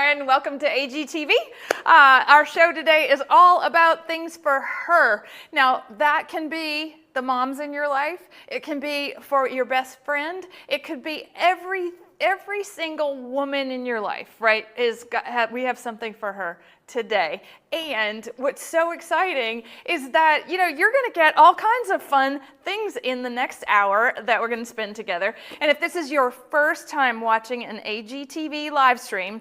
and welcome to AGTV. Our show today is all about things for her. Now, that can be the moms in your life. It can be for your best friend. It could be every single woman in your life, right? We have something for her today. And what's so exciting is that, you're going to get all kinds of fun things in the next hour that we're going to spend together. And if this is your first time watching an AGTV live stream,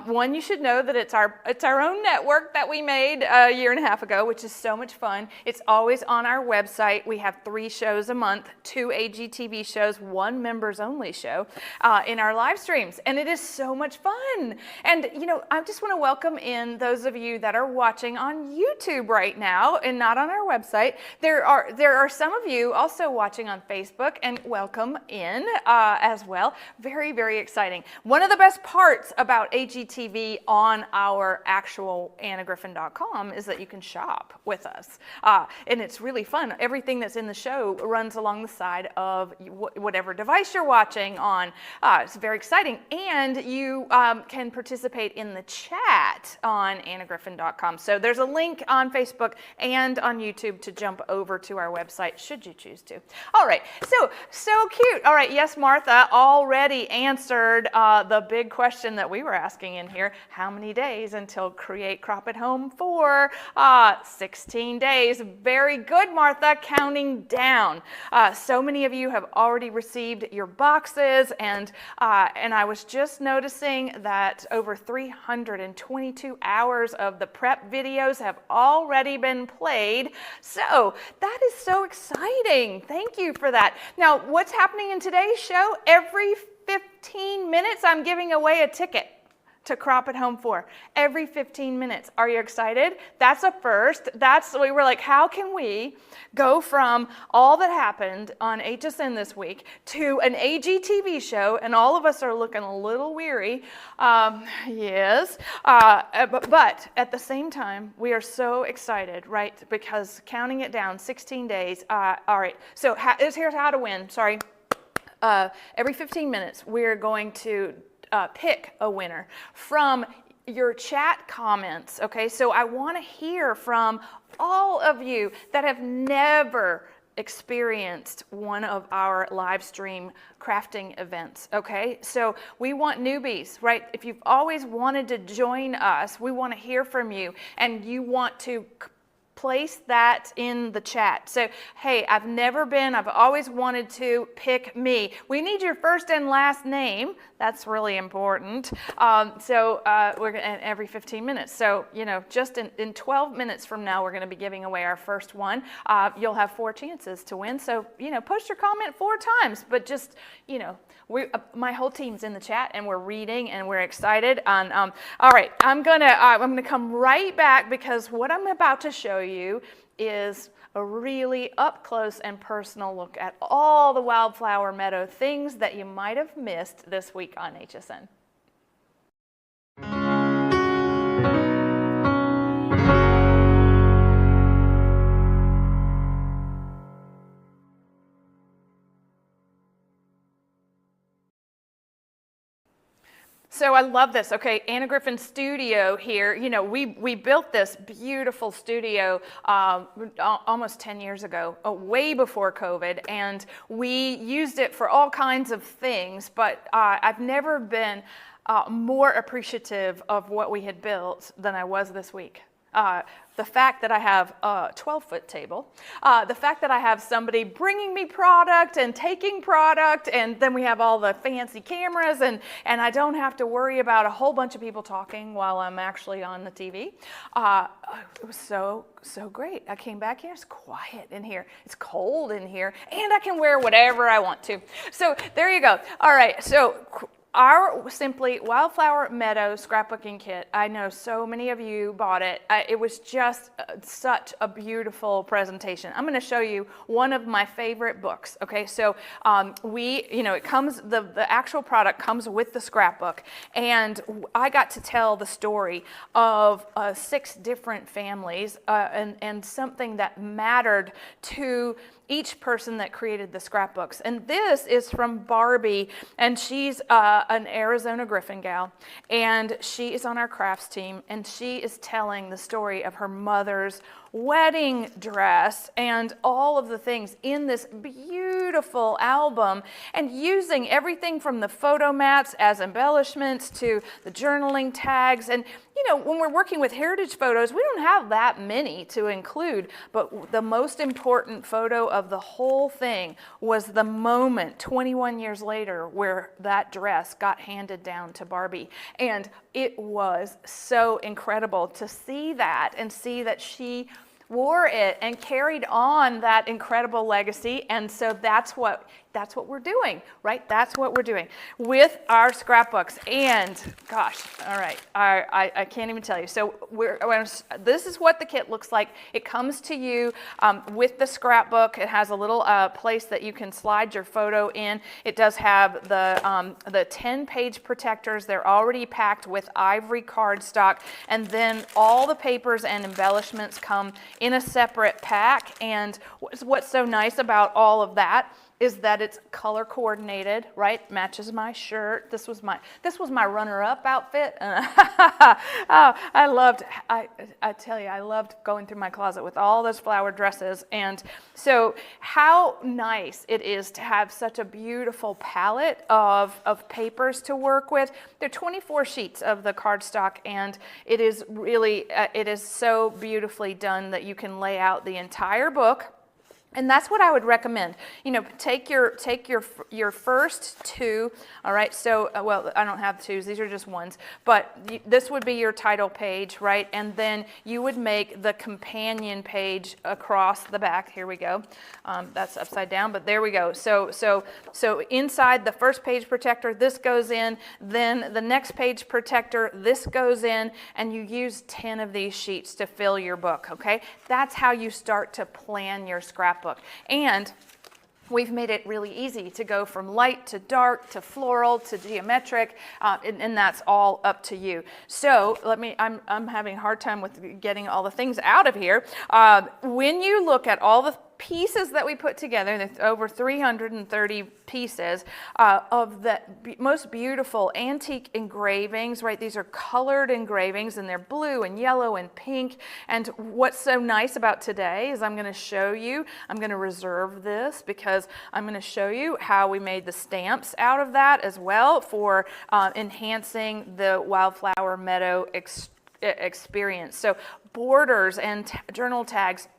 one, you should know that it's our own network that we made a year and a half ago, which is so much fun. It's always on our website. We have 3 shows a month, 2 AGTV shows, 1 members only show in our live streams. And it is so much fun. And, I just want to welcome in those of you that are watching on YouTube right now and not on our website. There are some of you also watching on Facebook, and welcome in as well. Very, very exciting. One of the best parts about AGTV on our actual AnnaGriffin.com is that you can shop with us. And it's really fun. Everything that's in the show runs along the side of whatever device you're watching on. It's very exciting. And you can participate in the chat on AnnaGriffin.com. So there's a link on Facebook and on YouTube to jump over to our website, should you choose to. All right, so cute. All right, yes, Martha already answered the big question that we were asking in here. How many days until Create Crop at Home 4? 16 days. Very good, Martha, counting down. So many of you have already received your boxes, and I was just noticing that over 322 hours of the prep videos have already been played. So that is so exciting. Thank you for that. Now, what's happening in today's show? Every 15 minutes, I'm giving away a ticket to Crop at Home 4. Every 15 minutes. Are you excited? That's a first. We were like, how can we go from all that happened on HSN this week to an AGTV show, and all of us are looking a little weary. Yes. But at the same time, we are so excited, right? Because counting it down, 16 days. All right. So here's how to win. Sorry. Every 15 minutes, we're going to pick a winner from your chat comments, okay? So I want to hear from all of you that have never experienced one of our live stream crafting events, okay? So we want newbies, right? If you've always wanted to join us, we want to hear from you, and you want to place that in the chat. So, hey, I've always wanted to, pick me. We need your first and last name. That's really important. We're gonna, every 15 minutes. So, just in 12 minutes from now, we're going to be giving away our first one. You'll have 4 chances to win. So, post your comment 4 times, but just, my whole team's in the chat, and we're reading, and we're excited. And all right, I'm gonna come right back, because what I'm about to show you is a really up close and personal look at all the Wildflower Meadow things that you might have missed this week on HSN. So I love this. Okay, Anna Griffin Studio here. We built this beautiful studio almost 10 years ago, way before COVID, and we used it for all kinds of things, but I've never been more appreciative of what we had built than I was this week. The fact that I have a 12-foot table, the fact that I have somebody bringing me product and taking product, and then we have all the fancy cameras, and I don't have to worry about a whole bunch of people talking while I'm actually on the TV. It was so great. I came back here, it's quiet in here, it's cold in here, and I can wear whatever I want to. So there you go. All right, so our Simply Wildflower Meadow scrapbooking kit, I know so many of you bought it. It was just such a beautiful presentation. I'm going to show you one of my favorite books. Okay, so it comes, the actual product comes with the scrapbook, and I got to tell the story of 6 different families and something that mattered to each person that created the scrapbooks. And this is from Barbie, and she's an Arizona Griffin gal, and she is on our crafts team, and she is telling the story of her mother's wedding dress and all of the things in this beautiful album, and using everything from the photo mats as embellishments to the journaling tags. And you know, when we're working with heritage photos, we don't have that many to include, but the most important photo of the whole thing was the moment 21 years later where that dress got handed down to Barbie. And it was so incredible to see that, and see that she wore it and carried on that incredible legacy. And so that's what we're doing, right? That's what we're doing with our scrapbooks. And gosh, all right, I can't even tell you. So this is what the kit looks like. It comes to you with the scrapbook. It has a little place that you can slide your photo in. It does have the 10-page protectors. They're already packed with ivory cardstock, and then all the papers and embellishments come in a separate pack. And what's so nice about all of that is that it's color coordinated, right? Matches my shirt. This was my runner-up outfit. Oh, I tell you, I loved going through my closet with all those flower dresses. And so how nice it is to have such a beautiful palette of papers to work with. There are 24 sheets of the cardstock, and it is really, it is so beautifully done that you can lay out the entire book. And that's what I would recommend. You know, take your first two. All right. So, well, I don't have twos. These are just ones. But this would be your title page, right? And then you would make the companion page across the back. Here we go. That's upside down, but there we go. So inside the first page protector, this goes in. Then the next page protector, this goes in, and you use 10 of these sheets to fill your book. Okay. That's how you start to plan your scrapbook. And we've made it really easy to go from light to dark to floral to geometric, and that's all up to you. So I'm having a hard time with getting all the things out of here. When you look at all the pieces that we put together, there's over 330 pieces of the most beautiful antique engravings, right? These are colored engravings, and they're blue and yellow and pink. And what's so nice about today is I'm going to reserve this because I'm going to show you how we made the stamps out of that as well for enhancing the Wildflower Meadow experience. So borders and journal tags,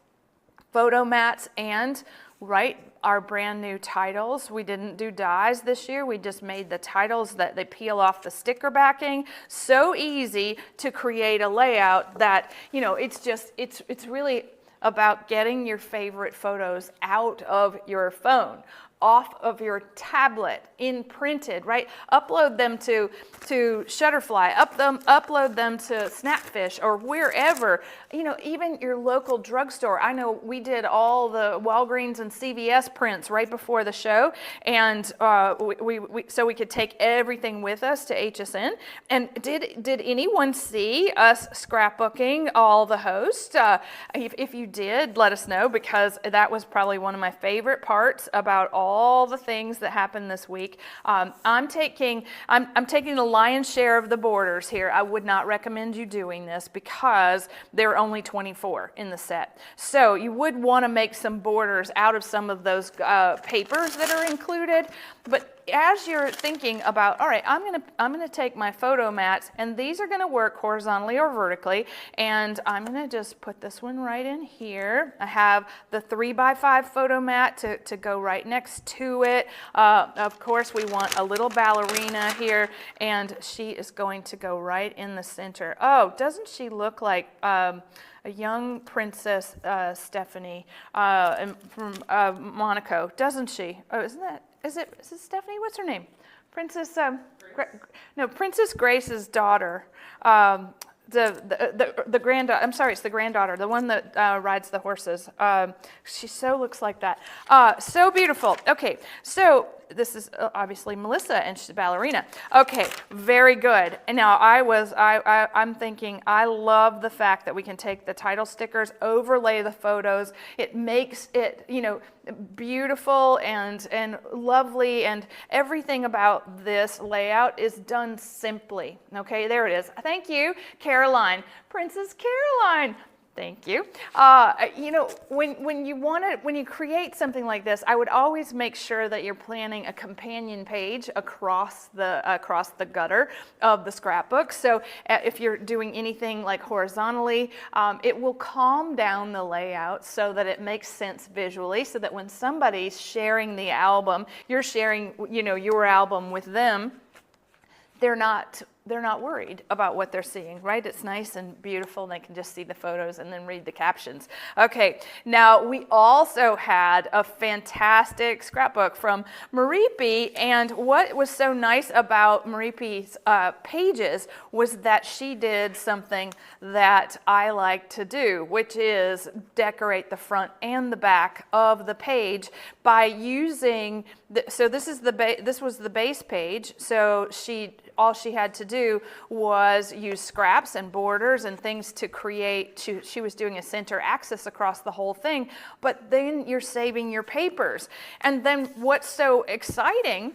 photo mats, and our brand new titles. We didn't do dies this year. We just made the titles that they peel off the sticker backing. So easy to create a layout that, you know, it's really about getting your favorite photos out of your phone, off of your tablet, in printed, right? Upload them to Shutterfly, upload them to Snapfish or wherever, you know, even your local drugstore. I know we did all the Walgreens and CVS prints right before the show, and so we could take everything with us to HSN. And did anyone see us scrapbooking all the hosts? If you did, let us know, because that was probably one of my favorite parts about all the things that happened this week. I'm taking the lion's share of the borders here. I would not recommend you doing this because there are only 24 in the set. So you would want to make some borders out of some of those papers that are included. But as you're thinking about, all right, I'm gonna take my photo mats, and these are gonna work horizontally or vertically, and I'm gonna just put this one right in here. I have the 3x5 photo mat to go right next to it. Of course, we want a little ballerina here, and she is going to go right in the center. Oh, doesn't she look like a young Princess Stephanie from Monaco? Doesn't she? Oh, isn't that? Is it Stephanie? What's her name? Princess Princess Grace's daughter. The granddaughter. I'm sorry, it's the granddaughter, the one that rides the horses. She so looks like that. So beautiful. Okay, so this is obviously Melissa, and she's a ballerina. Okay, very good. And now I'm thinking, I love the fact that we can take the title stickers, overlay the photos. It makes it, you know, beautiful and lovely, and everything about this layout is done simply. Okay, there it is. Thank you, Caroline. Princess Caroline. Thank you. You know, when you create something like this, I would always make sure that you're planning a companion page across the gutter of the scrapbook. So if you're doing anything like horizontally, it will calm down the layout so that it makes sense visually, so that when somebody's sharing the album, you're sharing, you know, your album with them, they're not worried about what they're seeing, right? It's nice and beautiful, and they can just see the photos and then read the captions. Okay, now we also had a fantastic scrapbook from Maripi, and what was so nice about Maripi's pages was that she did something that I like to do, which is decorate the front and the back of the page by using, so this was the base page, so all she had to do was use scraps and borders and things to create, she was doing a center axis across the whole thing, but then you're saving your papers. And then what's so exciting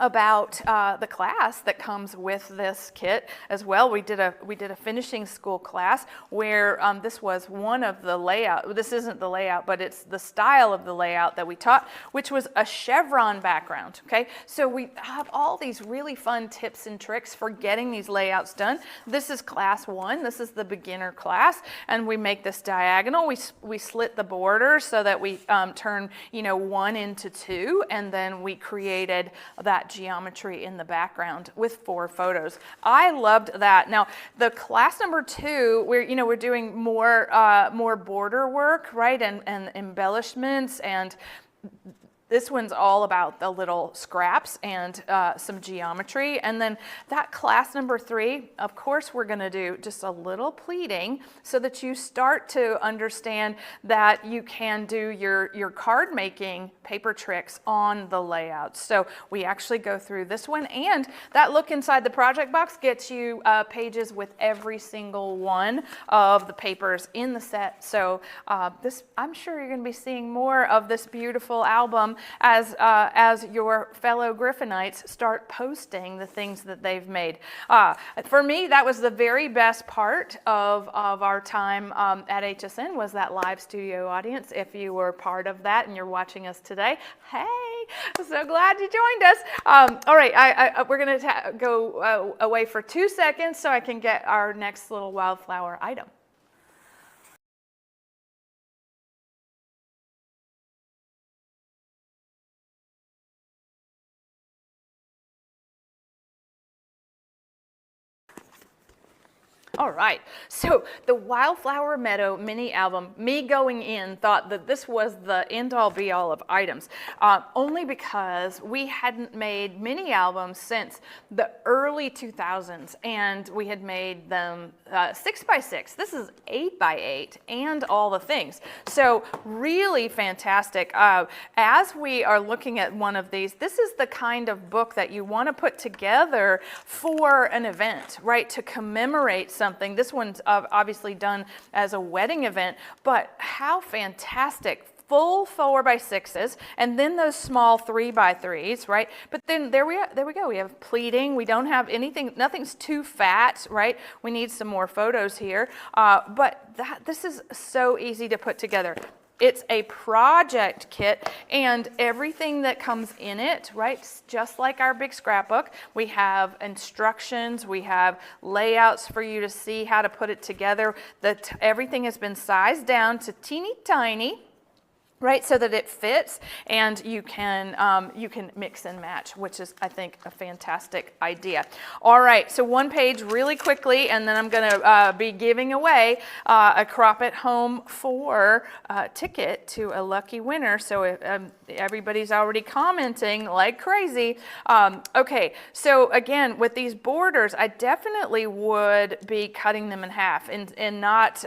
about the class that comes with this kit as well. We did a finishing school class where this was one of the layout. This isn't the layout, but it's the style of the layout that we taught, which was a chevron background. Okay, so we have all these really fun tips and tricks for getting these layouts done. This is class 1. This is the beginner class, and we make this diagonal. We slit the border so that we turn, you know, 1 into 2, and then we created that geometry in the background with 4 photos. I loved that. Now, the class number 2, we're doing more border work, right, and embellishments, and this one's all about the little scraps and some geometry. And then that class number 3, of course, we're going to do just a little pleating so that you start to understand that you can do your card making paper tricks on the layout. So we actually go through this one, and that look inside the project box gets you pages with every single one of the papers in the set. So I'm sure you're going to be seeing more of this beautiful album as your fellow Griffinites start posting the things that they've made. For me, that was the very best part of our time at HSN, was that live studio audience. If you were part of that and you're watching us today, hey, I'm so glad you joined us. All right, we're going to go away for 2 seconds so I can get our next little wildflower item. All right, so the Wildflower Meadow mini album, me going in thought that this was the end-all be-all of items, only because we hadn't made mini albums since the early 2000s, and we had made them 6x6. This is 8x8 and all the things. So really fantastic. As we are looking at one of these, this is the kind of book that you want to put together for an event, right, to commemorate something. This one's obviously done as a wedding event, but how fantastic. Full 4x6s, and then those small 3x3s, right? But then there we go. We have pleating. We don't have anything. Nothing's too fat, right? We need some more photos here. But this is so easy to put together. It's a project kit, and everything that comes in it, right, just like our big scrapbook, we have instructions, we have layouts for you to see how to put it together. Everything has been sized down to teeny tiny, right, so that it fits, and you can mix and match, which is, I think, a fantastic idea. All right, so one page really quickly, and then I'm going to be giving away a Crop It Home 4 ticket to a lucky winner. So everybody's already commenting like crazy. Okay, so again, with these borders, I definitely would be cutting them in half and not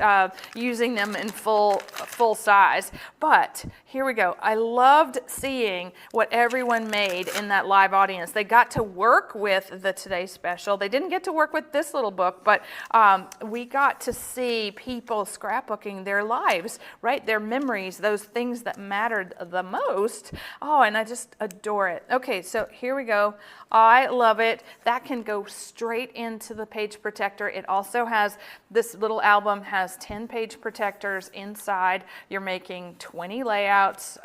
using them in full size, but But here we go. I loved seeing what everyone made in that live audience. They got to work with the Today Special. They didn't get to work with this little book, but we got to see people scrapbooking their lives, right? Their memories, those things that mattered the most. Oh, and I just adore it. Okay, so here we go. I love it. That can go straight into the page protector. It also has, this little album has 10 page protectors inside. You're making 20 layouts.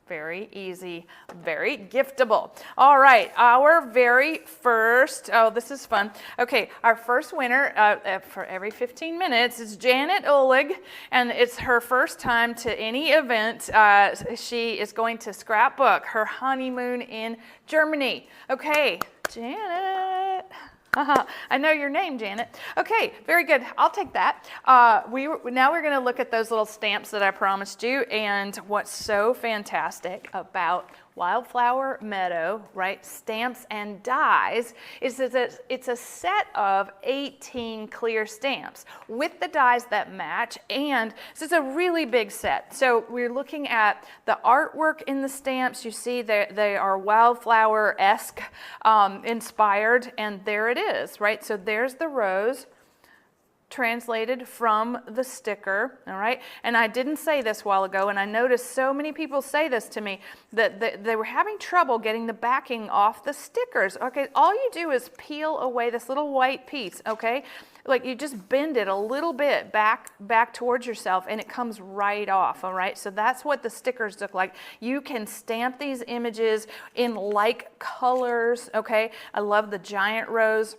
Very easy, very giftable. All right, our very first, oh, this is fun. Okay, our first winner for every 15 minutes is Janet Oleg, and it's her first time to any event. She is going to scrapbook her honeymoon in Germany. Okay, Janet. I know your name, Janet. Okay, very good. I'll take that. Now we're going to look at those little stamps that I promised you. And what's so fantastic about Wildflower Meadow, right, stamps and dies, is that it's a set of 18 clear stamps with the dies that match, and this is a really big set. So we're looking at the artwork in the stamps. You see they are wildflower-esque inspired, and there it is, right? So there's the rose translated from the sticker, all right? And I didn't say this a while ago, and I noticed so many people say this to me, that they were having trouble getting the backing off the stickers. Okay, all you do is peel away this little white piece, okay? Like you just bend it a little bit back towards yourself, and it comes right off, all right? So that's what the stickers look like. You can stamp these images in like colors, okay? I love the giant rose.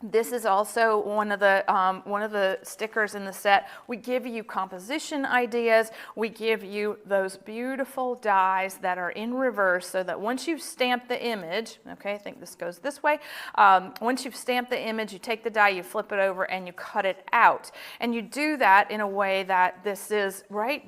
This is also one of the stickers in the set. We give you composition ideas. We give you those beautiful dies that are in reverse, so that once you've stamped the image, okay, I think this goes this way. Once you've stamped the image, you take the die, you flip it over, and you cut it out. And you do that in a way that this is, right,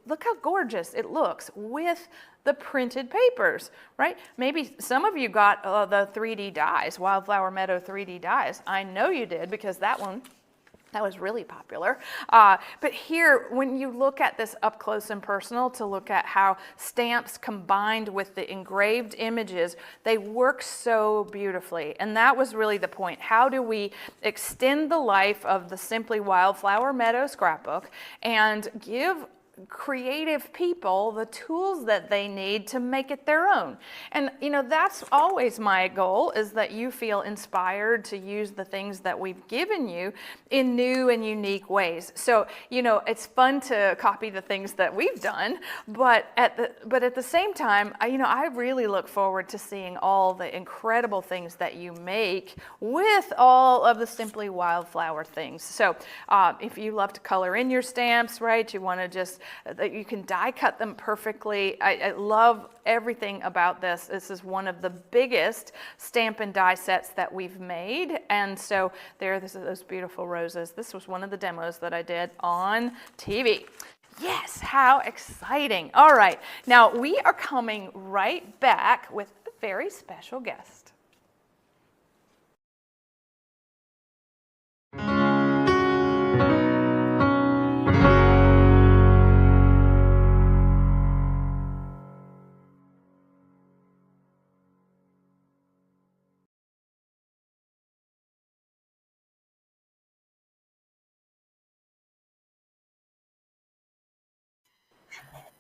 look how gorgeous it looks with the printed papers, right? Maybe some of you got the 3D dies, Wildflower Meadow 3D dies. I know you did, because that was really popular. But here, when you look at this up close and personal, to look at how stamps combined with the engraved images, they work so beautifully. And that was really the point. How do we extend the life of the Simply Wildflower Meadow scrapbook and give creative people the tools that they need to make it their own? And you know, that's always my goal, is that you feel inspired to use the things that we've given you in new and unique ways. So you know, it's fun to copy the things that we've done, but at the same time, I really look forward to seeing all the incredible things that you make with all of the Simply Wildflower things. So if you love to color in your stamps, right, you want to just that you can die cut them perfectly. I love everything about this. This is one of the biggest stamp and die sets that we've made. And so this is those beautiful roses. This was one of the demos that I did on TV. Yes, how exciting. All right, now we are coming right back with a very special guest.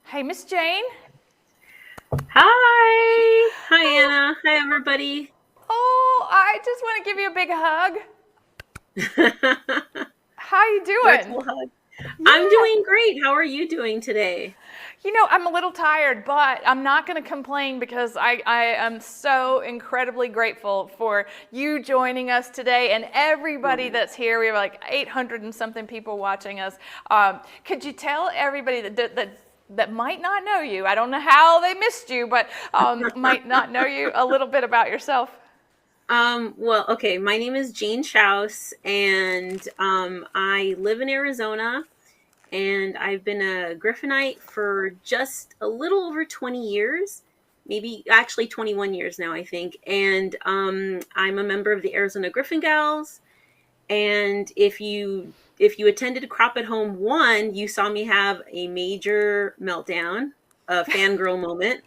Hey, Miss Jane. Hi. Hi, Anna. Hi, everybody. Oh, I just want to give you a big hug. How you doing? Hug. Yeah. I'm doing great. How are you doing today? You know, I'm a little tired, but I'm not going to complain, because I am so incredibly grateful for you joining us today and everybody that's here. We have like 800 and something people watching us. Could you tell everybody that might not know you, I don't know how they missed you, but might not know you, a little bit about yourself? Well, okay, my name is Jane Schaus, and I live in Arizona, and I've been a Griffinite for just a little over 20 years, maybe actually 21 years now, I think. And I'm a member of the Arizona Griffin Gals, And if you attended Crop at Home 1, you saw me have a major meltdown, a fangirl moment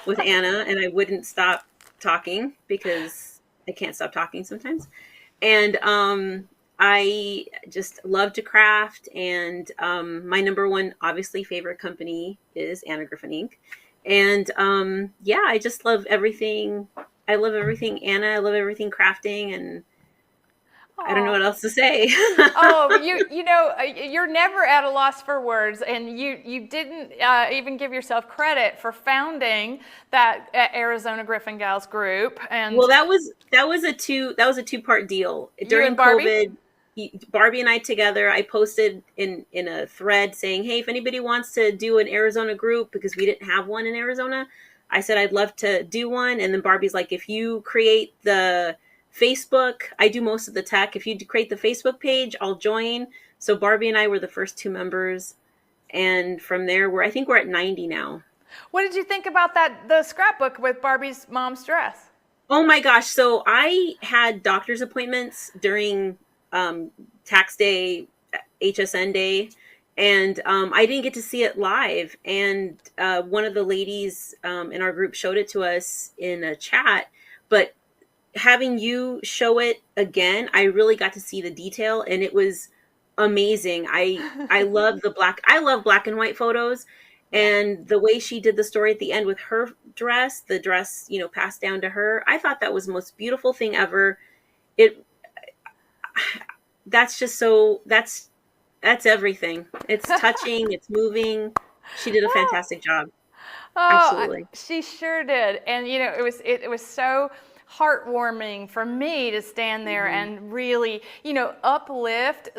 with Anna, and I wouldn't stop talking because I can't stop talking sometimes. And I just love to craft, and my number one, obviously, favorite company is Anna Griffin Inc. And yeah, I just love everything. I love everything Anna. I love everything crafting, and I don't know Oh, what else to say. oh, you're never at a loss for words, and you didn't even give yourself credit for founding that Arizona Griffin Gals group, and Well, that was a two-part deal. you During and Barbie. COVID, Barbie and I together, I posted in a thread saying, "Hey, if anybody wants to do an Arizona group, because we didn't have one in Arizona, I said I'd love to do one." And then Barbie's like, "If you create the Facebook, I do most of the tech. If you create the Facebook page, I'll join." So Barbie and I were the first two members, and from there, I think we're at 90 now. What did you think about the scrapbook with Barbie's mom's dress? Oh my gosh. So I had doctor's appointments during um, tax day, HSN day, and I didn't get to see it live. And one of the ladies in our group showed it to us in a chat. But having you show it again, I really got to see the detail, and it was amazing. I love I love black and white photos, Yeah. and the way she did the story at the end with her dress, the dress, passed down to her. I thought that was the most beautiful thing ever. It that's just so that's everything. It's touching, it's moving. She did a fantastic job. Oh, Absolutely. she sure did. And it was so heartwarming for me to stand there Mhm. and really, uplift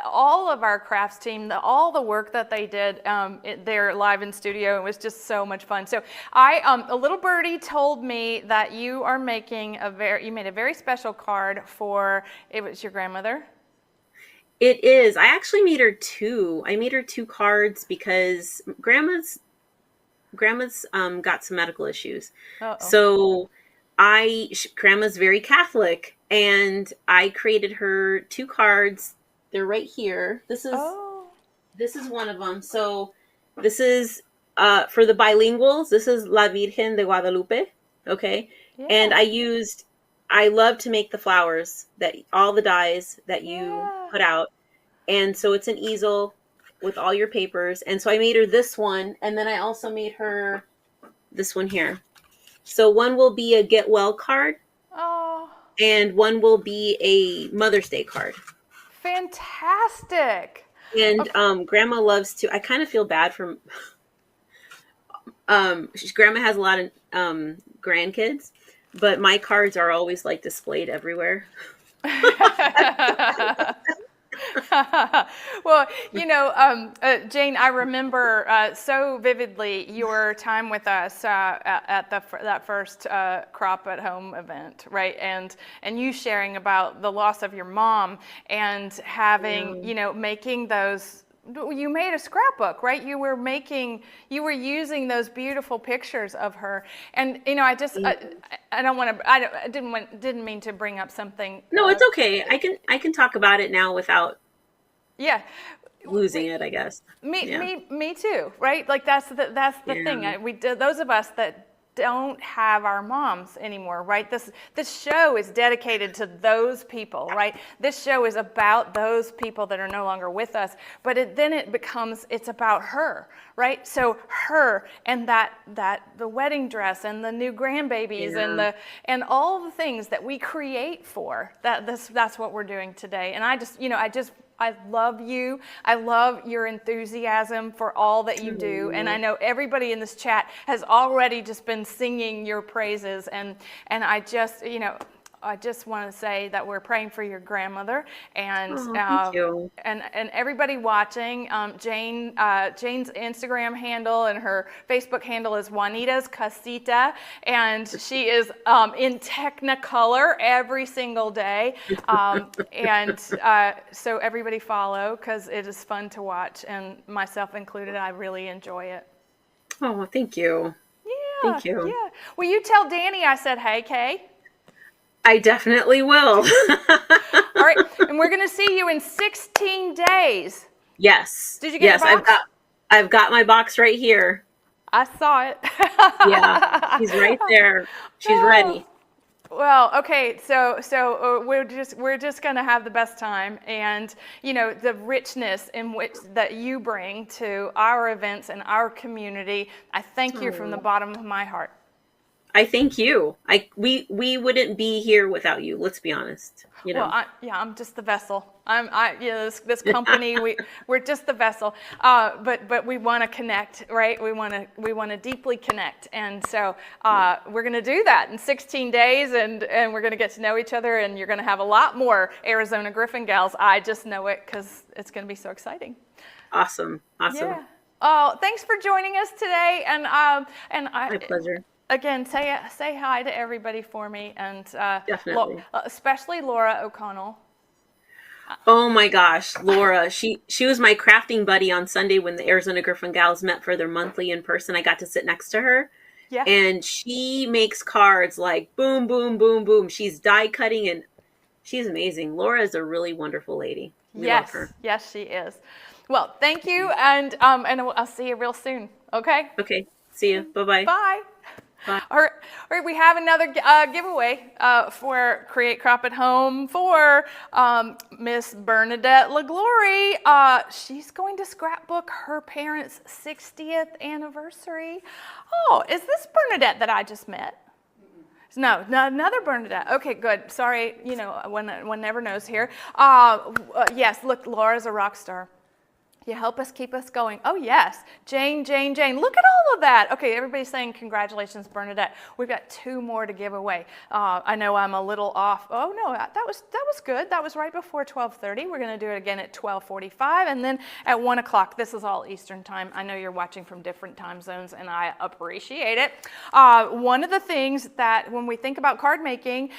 all of our crafts team, all the work that they did there live in studio. It was just so much fun. So a little birdie told me that you are making you made a very special card for, it was your grandmother. It is. I actually made her two. I made her two cards because grandma's got some medical issues. Uh-oh. So grandma's very Catholic, and I created her two cards. They're right here. Oh, This is one of them. So this is for the bilinguals. This is La Virgen de Guadalupe. Okay. And yeah. I love to make the flowers, that all the dies that you Yeah. put out. And so it's an easel with all your papers. And so I made her this one. And then I also made her this one here. So one will be a get well card, Oh. and one will be a Mother's Day card. Fantastic. And Okay. grandma loves to, I kind of feel bad for, grandma has a lot of grandkids, but my cards are always like displayed everywhere. Well, Jane, I remember so vividly your time with us at that first Crop at Home event, right? And you sharing about the loss of your mom and having, Yeah. making those. You made a scrapbook, right? You were using those beautiful pictures of her, and I don't want to, I didn't mean to bring up something. No, it's okay. I can talk about it now without Yeah, losing it, I guess. Yeah. me too, right? Like that's the thing. Yeah. Those of us that don't have our moms anymore, right? This show is dedicated to those people, right? This show is about those people that are no longer with us, but it's about her, right? So her and the wedding dress and the new grandbabies Yeah. and all the things that we create for that's what we're doing today. And I love you. I love your enthusiasm for all that you do. And I know everybody in this chat has already just been singing your praises. And I just want to say that we're praying for your grandmother and Oh, thank you. and everybody watching. Jane's Instagram handle and her Facebook handle is Juanita's Casita, and she is in Technicolor every single day. So everybody follow because it is fun to watch, and myself included. I really enjoy it. Oh, thank you. Yeah, Thank you. yeah. Will you tell Danny I said hey, Kay? I definitely will. All right, and we're going to see you in 16 days. Yes. Did you get your Yes, box? I've got my box right here. I saw it. Yeah, she's right there. She's Oh. ready. Well, okay, so we're just gonna have the best time, and you know the richness in which that you bring to our events and our community. I thank you from the Oh, bottom of my heart. I thank you. We wouldn't be here without you. Let's be honest. You Well, know. I'm just the vessel. This company, we're just the vessel. But we want to connect, right? We want to deeply connect, and so we're going to do that in 16 days, and we're going to get to know each other, and you're going to have a lot more Arizona Griffin gals. I just know it because it's going to be so exciting. Awesome. Awesome. Yeah. Oh, thanks for joining us today, and My pleasure. again, say hi to everybody for me, and Definitely. especially Laura O'Connell. Oh my gosh, Laura. She was my crafting buddy on Sunday when the Arizona Griffin Gals met for their monthly in person. I got to sit next to her. Yeah. And she makes cards like boom, boom, boom, boom. She's die cutting and she's amazing. Laura is a really wonderful lady. We love her. Yes, she is. Well, thank you, and I'll see you real soon. Okay. Okay. See you. Bye-bye. Bye. Bye. All right, we have another giveaway for Create Crop at Home for Miss Bernadette LaGlory. She's going to scrapbook her parents' 60th anniversary. Oh, is this Bernadette that I just met? No, another Bernadette. Okay, good. Sorry, you know, one never knows here. Yes, look, Laura's a rock star. You help us keep us going. Oh, yes. Jane. Look at all of that. Okay, everybody's saying congratulations, Bernadette. We've got 2 more to give away. I know I'm a little off. Oh, no, that was good. That was right before 12:30. We're going to do it again at 12:45 and then at 1 o'clock. This is all Eastern time. I know you're watching from different time zones, and I appreciate it. One of the things that when we think about card making,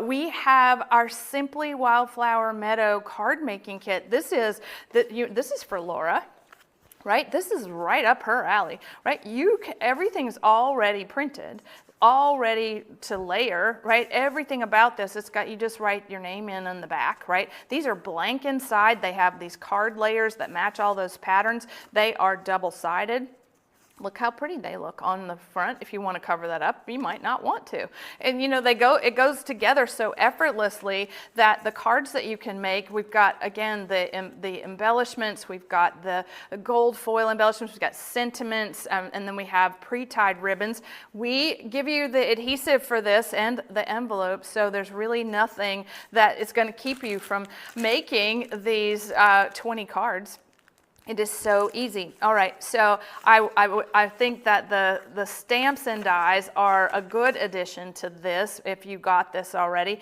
we have our Simply Wildflower Meadow card making kit. This is for Laura, right? This is right up her alley, right? Everything's already printed, all ready to layer, right? Everything about this, you just write your name in the back, right? These are blank inside. They have these card layers that match all those patterns. They are double-sided. Look how pretty they look on the front. If you want to cover that up, you might not want to. And you know, it goes together so effortlessly that the cards that you can make, we've got, again, the embellishments, we've got the gold foil embellishments, we've got sentiments, and then we have pre-tied ribbons. We give you the adhesive for this and the envelope, so there's really nothing that is going to keep you from making these 20 cards. It is so easy. All right, so I think that the stamps and dies are a good addition to this if you got this already,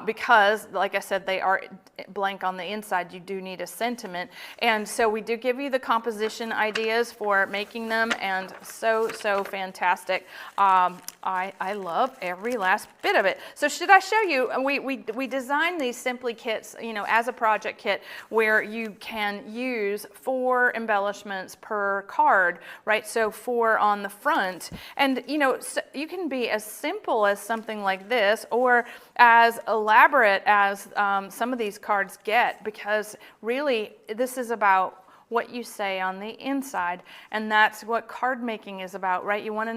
because, like I said, they are blank on the inside. You do need a sentiment. And so we do give you the composition ideas for making them, and so fantastic. I love every last bit of it. So should I show you? We designed these Simply kits, you know, as a project kit where you can use 4 embellishments per card, right? So 4 on the front, and you know, so you can be as simple as something like this, or as elaborate as some of these cards get, because really this is about what you say on the inside, and that's what card making is about, right? You want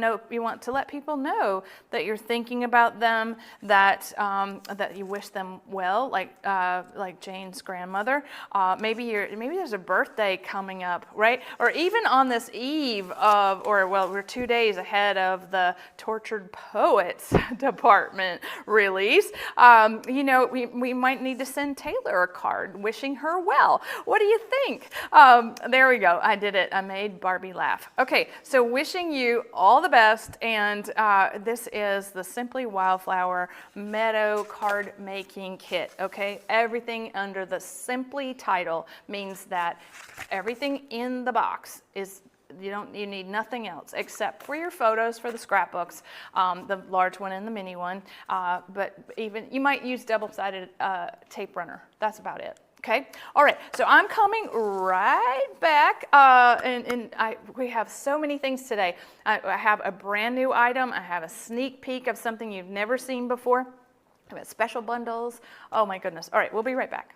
to let people know that you're thinking about them, that you wish them well, like Jane's grandmother. Maybe there's a birthday coming up, right? Or even on this eve of, we're 2 days ahead of the Tortured Poets Department release. You know, we might need to send Taylor a card wishing her well. What do you think? There we go. I did it. I made Barbie laugh. Okay, so wishing you all the best, and this is the Simply Wildflower Meadow card making kit. Okay, everything under the Simply title means that everything in the box is. You need nothing else except for your photos for the scrapbooks, the large one and the mini one. But even you might use double-sided tape runner. That's about it. Okay. All right. So I'm coming right back, and we have so many things today. I have a brand new item. I have a sneak peek of something you've never seen before. We have special bundles. Oh my goodness. All right, we'll be right back.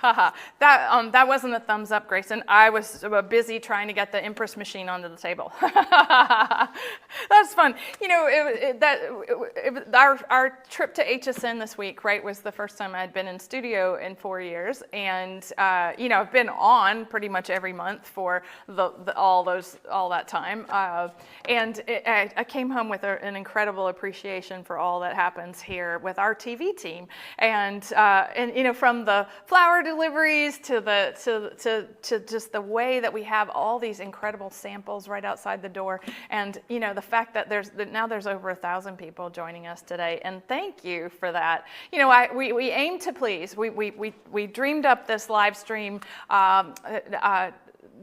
Haha, that wasn't a thumbs up, Grayson. I was busy trying to get the Empress machine onto the table. That's fun. You know, our trip to HSN this week, right, was the first time I'd been in studio in 4 years, and you know, I've been on pretty much every month for all that time, and I came home with an incredible appreciation for all that happens here with our TV team, and you know, from the flower deliveries to just the way that we have all these incredible samples right outside the door, and you know, the fact that now there's over 1,000 people joining us today, and thank you for that. You know, we aim to please. We dreamed up this live stream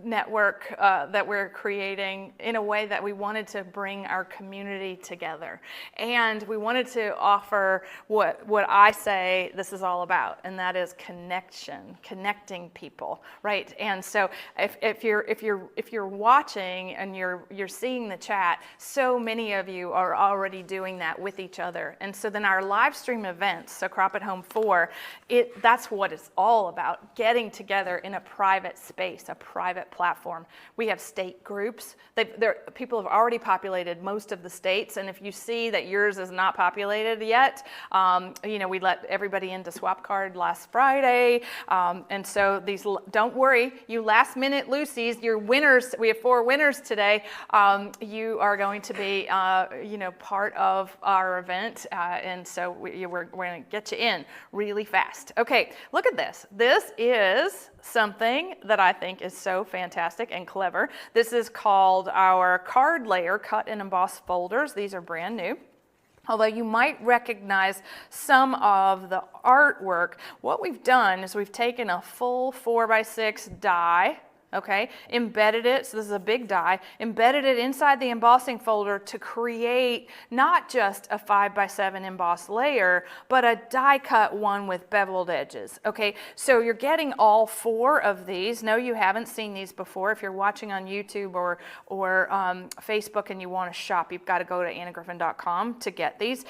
network that we're creating in a way that we wanted to bring our community together, and we wanted to offer what I say this is all about, and that is connecting people, right? And so if you're watching and you're seeing the chat, so many of you are already doing that with each other, and so then our live stream events, so Crop at Home 4, that's what it's all about, getting together in a private space, a private platform. We have state groups. People have already populated most of the states, and if you see that yours is not populated yet, you know, we let everybody into Swap Card last Friday, and so don't worry, you last minute Lucy's, your winners, we have 4 winners today, you are going to be, you know, part of our event, and so we're going to get you in really fast. Okay, look at this. This is something that I think is so fantastic and clever. This is called our card layer cut and embossed folders. These are brand new. Although you might recognize some of the artwork, what we've done is we've taken a full 4x6 die, okay, embedded it, so this is a big die, embedded it inside the embossing folder to create not just a 5x7 embossed layer, but a die cut one with beveled edges, okay? So you're getting all 4 of these. No, you haven't seen these before. If you're watching on YouTube or Facebook and you want to shop, you've got to go to annagriffin.com to get these.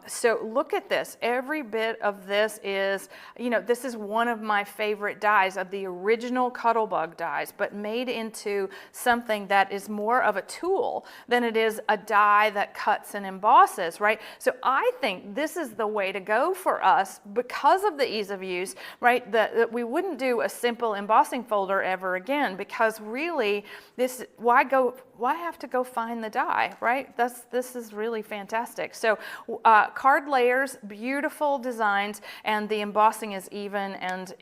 So look at this. Every bit of this is, you know, this is one of my favorite dies of the original Cuttlebug die, but made into something that is more of a tool than it is a die that cuts and embosses, right? So I think this is the way to go for us because of the ease of use, right? That we wouldn't do a simple embossing folder ever again, because really why have to go find the die, right? This is really fantastic. So card layers, beautiful designs, and the embossing is even and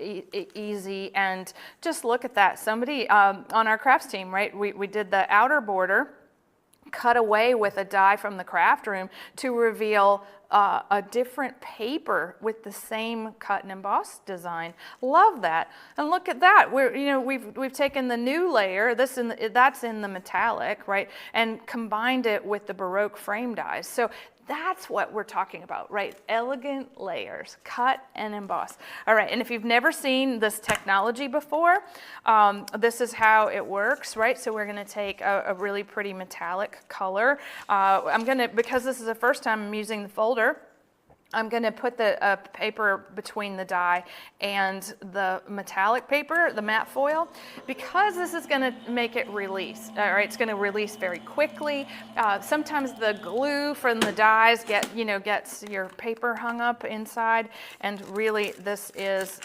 easy, and just look at that. Somebody on our crafts team, right, we did the outer border, cut away with a die from the craft room to reveal a different paper with the same cut and emboss design. Love that. And look at that. We've taken the new layer, that's in the metallic, right, and combined it with the Baroque frame dies. So that's what we're talking about, right? Elegant layers, cut and emboss. All right, and if you've never seen this technology before, this is how it works, right? So we're gonna take a really pretty metallic color. Because this is the first time I'm using the folder, I'm going to put the paper between the die and the metallic paper, the matte foil, because this is going to make it release. All right, it's going to release very quickly. Sometimes the glue from the dies gets your paper hung up inside, and really this is,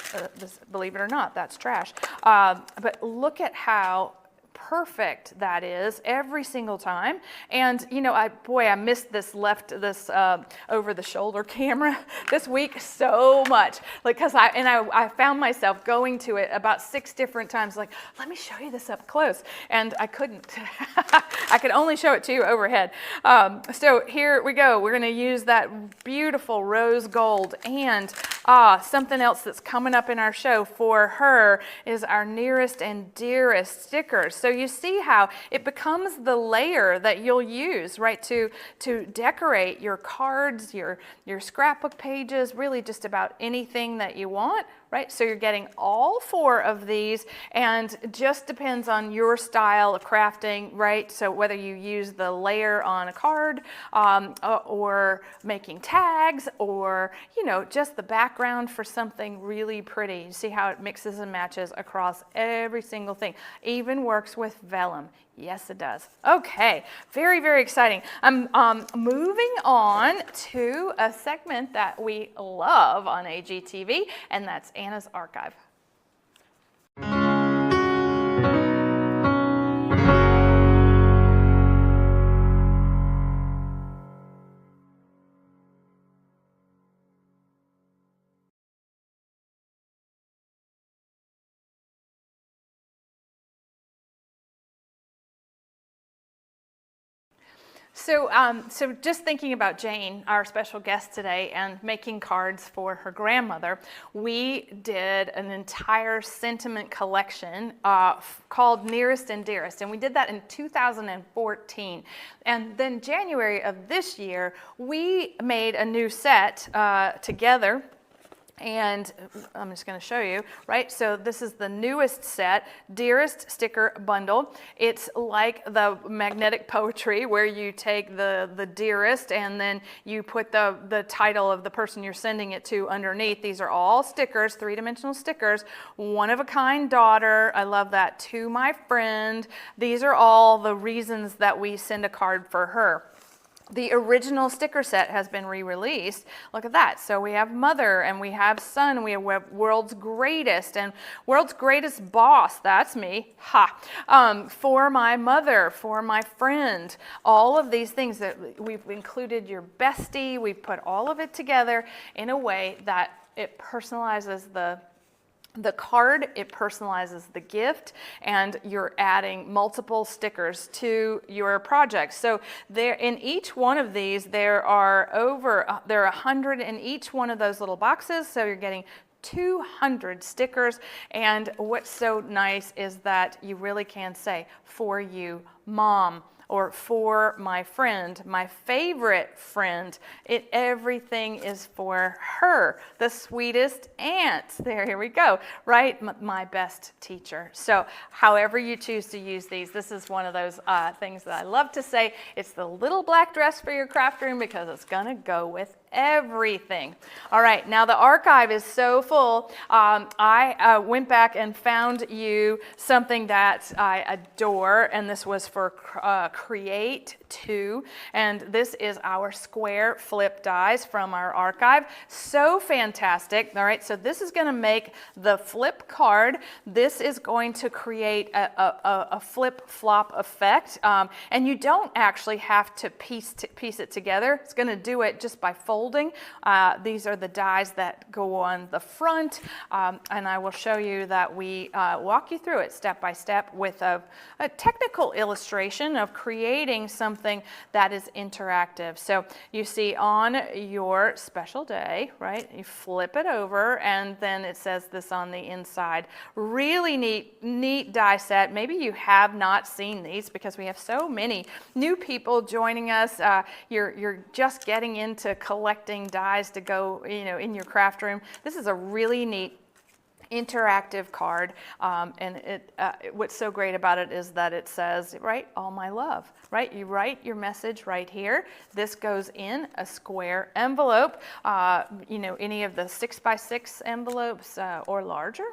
believe it or not, that's trash. But look at how perfect that is every single time. And you know, I missed this over the shoulder camera this week so much, like, because I found myself going to it about 6 different times, like, let me show you this up close, and I couldn't. I could only show it to you overhead. So here we go. We're going to use that beautiful rose gold, and Something else that's coming up in our show for her is our nearest and dearest stickers. So you see how it becomes the layer that you'll use, right, to decorate your cards, your scrapbook pages, really just about anything that you want. Right, so you're getting all 4 of these, and just depends on your style of crafting, right? So whether you use the layer on a card, or making tags, or just the background for something really pretty. You see how it mixes and matches across every single thing. Even works with vellum. Yes, it does. Okay, very, very exciting. I'm moving on to a segment that we love on AGTV, and that's Anna's Archive. So just thinking about Jane, our special guest today, and making cards for her grandmother, we did an entire sentiment collection called Nearest and Dearest, and we did that in 2014. And then January of this year, we made a new set together. And I'm just going to show you, right? So this is the newest set, Dearest Sticker Bundle. It's like the magnetic poetry where you take the dearest and then you put the title of the person you're sending it to underneath. These are all stickers, 3-dimensional stickers. One of a kind daughter. I love that. To my friend. These are all the reasons that we send a card for her. The original sticker set has been re-released. Look at that. So we have mother, and we have son, we have world's greatest, and world's greatest boss. That's me. Ha. For my mother, for my friend. All of these things that we've included your bestie. We've put all of it together in a way that it personalizes the card, it personalizes the gift, and you're adding multiple stickers to your project. So there, in each one of these, there are 100 in each one of those little boxes. So you're getting 200 stickers. And what's so nice is that you really can say, for you, Mom, or for my friend, my favorite friend. Everything is for her, the sweetest aunt. Here we go, right? My best teacher. So however you choose to use these, this is one of those things that I love to say. It's the little black dress for your craft room because it's gonna go with everything. All right, now the archive is so full. I went back and found you something that I adore, and this was for Create 2, and this is our square flip dies from our archive. So fantastic. All right, so this is going to make the flip card. This is going to create a flip-flop effect, and you don't actually have to piece it together. It's going to do it just by folding. These are the dies that go on the front, and I will show you that we walk you through it step by step with a technical illustration of creating something that is interactive. So you see on your special day, right, you flip it over and then it says this on the inside. Really neat die set. Maybe you have not seen these because we have so many new people joining us. You're just getting into collecting dies to go, in your craft room. This is a really neat interactive card, and what's so great about it is that it says, right, all my love, right? You write your message right here. This goes in a square envelope, any of the 6x6 envelopes or larger.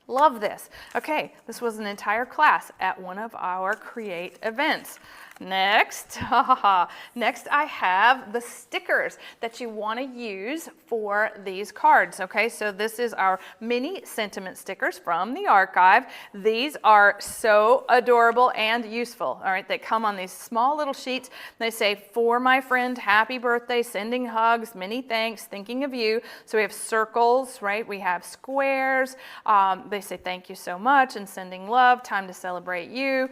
Love this. Okay, this was an entire class at one of our Create events. Next I have the stickers that you want to use for these cards. Okay, so this is our mini sentiment stickers from the archive. These are so adorable and useful. All right, they come on these small little sheets. They say, for my friend, happy birthday, sending hugs, many thanks, thinking of you. So we have circles, right? We have squares. They say thank you so much and sending love, time to celebrate you,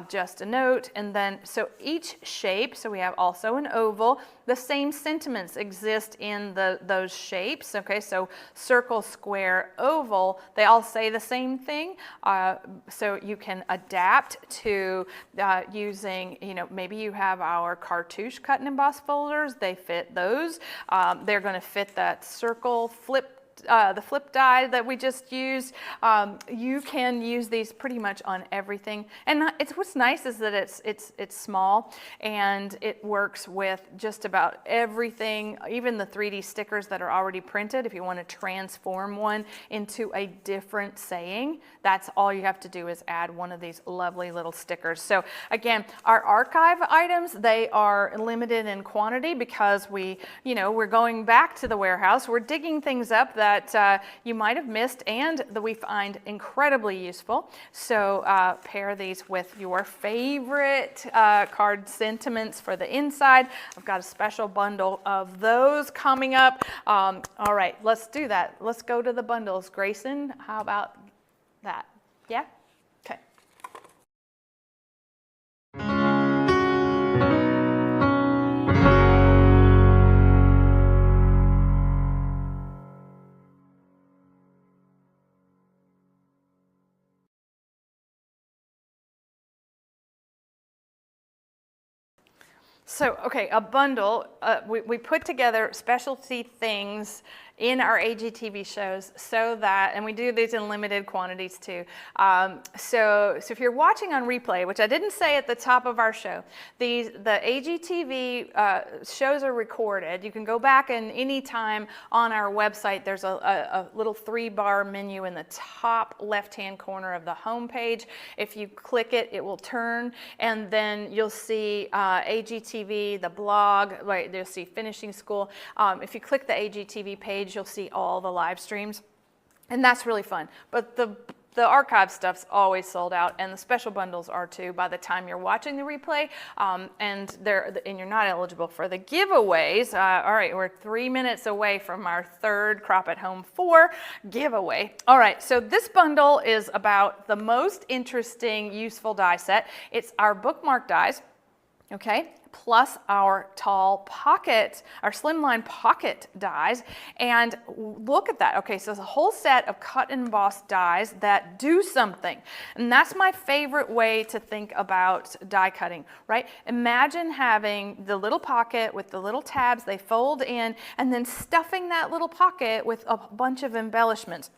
just a note, and then And so each shape, so we have also an oval, the same sentiments exist in those shapes, okay? So circle, square, oval, they all say the same thing. So you can adapt to using, maybe you have our cartouche cut and emboss folders, they fit those. They're going to fit that circle the flip die that we just used. You can use these pretty much on everything, and what's nice is that it's small and it works with just about everything, even the 3D stickers that are already printed. If you want to transform one into a different saying, that's all you have to do is add one of these lovely little stickers. So again, our archive items, they are limited in quantity because we're going back to the warehouse, we're digging things up that you might have missed and that we find incredibly useful. So pair these with your favorite card sentiments for the inside. I've got a special bundle of those coming up. All right, let's do that. Let's go to the bundles. Grayson, how about that? Yeah? Okay. So, okay, a bundle, we put together specialty things in our AGTV shows so that, and we do these in limited quantities too. So if you're watching on replay, which I didn't say at the top of our show, the AGTV shows are recorded. You can go back and anytime on our website, there's a little 3-bar menu in the top left-hand corner of the home page. If you click it, it will turn, and then you'll see AGTV, the blog, right, you'll see Finishing School. If you click the AGTV page, you'll see all the live streams, and that's really fun. But the archive stuff's always sold out, and the special bundles are too by the time you're watching the replay, and you're not eligible for the giveaways. All right, we're 3 minutes away from our third Crop at Home 4 giveaway. All right, so this bundle is about the most interesting, useful die set. It's our bookmark dies, okay, plus our tall pocket, our slimline pocket dies. And look at that. Okay, so it's a whole set of cut and emboss dies that do something. And that's my favorite way to think about die cutting, right? Imagine having the little pocket with the little tabs, they fold in, and then stuffing that little pocket with a bunch of embellishments.